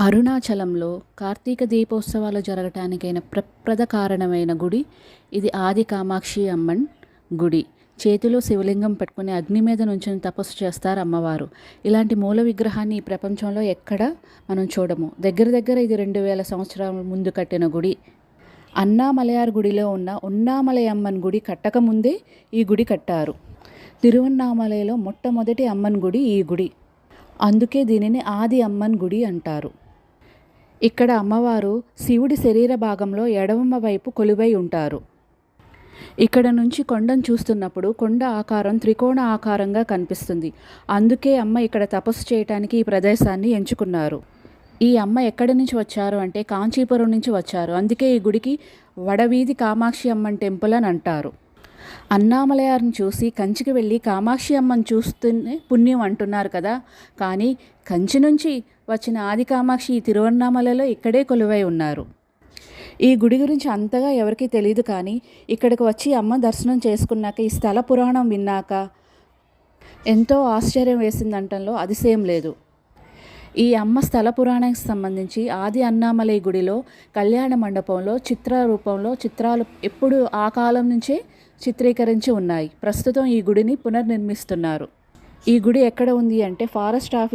అరుణాచలంలో కార్తీక దీపోత్సవాలు జరగటానికైన ప్రప్రథ కారణమైన గుడి ఇది. ఆది కామాక్షి అమ్మన్ గుడి. చేతిలో శివలింగం పెట్టుకుని అగ్ని మీద నుంచుని తపస్సు చేస్తారు అమ్మవారు. ఇలాంటి మూల విగ్రహాన్ని ఈ ప్రపంచంలో ఎక్కడ మనం చూడము. దగ్గర దగ్గర ఇది 2000 సంవత్సరాల ముందు కట్టిన గుడి. అన్నామలయార్ గుడిలో ఉన్న ఉన్నామలై అమ్మన్ గుడి కట్టకముందే ఈ గుడి కట్టారు. తిరువన్నామలైలో మొట్టమొదటి అమ్మన్ గుడి ఈ గుడి. అందుకే దీనిని ఆది అమ్మన్ గుడి అంటారు. ఇక్కడ అమ్మవారు శివుడి శరీర భాగంలో ఎడమ వైపు కొలువై ఉంటారు. ఇక్కడ నుంచి కొండను చూస్తున్నప్పుడు కొండ ఆకారం త్రికోణ ఆకారంగా కనిపిస్తుంది. అందుకే అమ్మ ఇక్కడ తపస్సు చేయటానికి ఈ ప్రదేశాన్ని ఎంచుకున్నారు. ఈ అమ్మ ఎక్కడి నుంచి వచ్చారు అంటే కాంచీపురం నుంచి వచ్చారు. అందుకే ఈ గుడికి వడవీధి కామాక్షి అమ్మన్ టెంపుల్ అని అంటారు. అన్నామలయార్ని చూసి కంచికి వెళ్ళి కామాక్షి అమ్మని చూస్తూనే పుణ్యం అంటున్నారు కదా. కానీ కంచి నుంచి వచ్చిన ఆది కామాక్షి ఈ తిరువన్నామలలో ఇక్కడే కొలువై ఉన్నారు. ఈ గుడి గురించి అంతగా ఎవరికీ తెలియదు. కానీ ఇక్కడికి వచ్చి అమ్మ దర్శనం చేసుకున్నాక ఈ స్థల పురాణం విన్నాక ఎంతో ఆశ్చర్యం వేసిందంటంలో అతిశయం లేదు. ఈ అమ్మ స్థల పురాణానికి సంబంధించి ఆది అన్నామలై గుడిలో కళ్యాణ మండపంలో చిత్రాలు ఎప్పుడు ఆ కాలం నుంచే చిత్రీకరించి ఉన్నాయి. ప్రస్తుతం ఈ గుడిని పునర్నిర్మిస్తున్నారు. ఈ గుడి ఎక్కడ ఉంది అంటే ఫారెస్ట్ ఆఫీస్